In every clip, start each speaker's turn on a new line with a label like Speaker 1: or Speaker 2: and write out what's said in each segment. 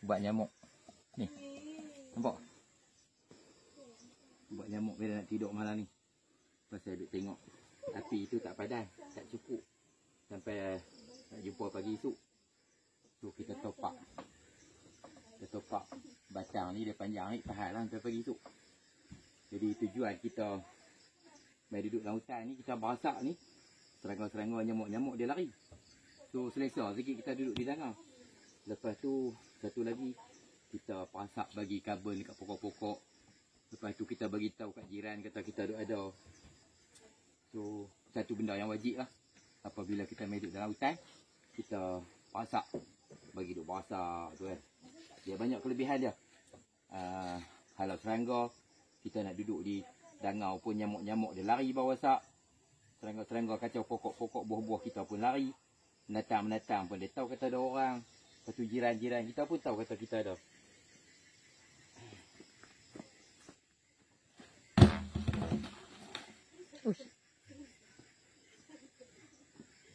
Speaker 1: Ubat nyamuk. Ni. Nampak? Ubat nyamuk bila nak tidur malam ni. Pasal duk tengok api tu tak padam, tak cukup. Sampai nak jumpa pagi esok. So kita top up. Kita top up batang ni dia panjang ni tahan lah sampai pagi esok. Jadi tujuan kita mai duduk dalam hutan ni, kita berasak ni, serangga-serangga nyamuk-nyamuk dia lari. So selesa sikit kita duduk di dalam. Lepas tu satu lagi kita perasak bagi karbon dekat pokok-pokok. Lepas tu kita bagi tahu kat jiran kata kita ada. So satu benda yang wajib lah. Apabila kita mai duduk dalam hutan, kita perasak bagi duduk berasak tu kan. Dia banyak kelebihan dia. Kalau serangga kita nak duduk di dangau pun nyamuk-nyamuk dia lari bawah sak. Serangga-serangga kacau pokok-pokok, buah-buah kita pun lari. Menatang-menatang pun dia tahu kata ada orang. Lepas tu jiran-jiran kita pun tahu kata kita ada. Uish.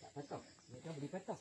Speaker 1: Tak patah. Mereka boleh patah.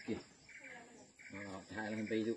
Speaker 1: Okey. Tahan sampai itu.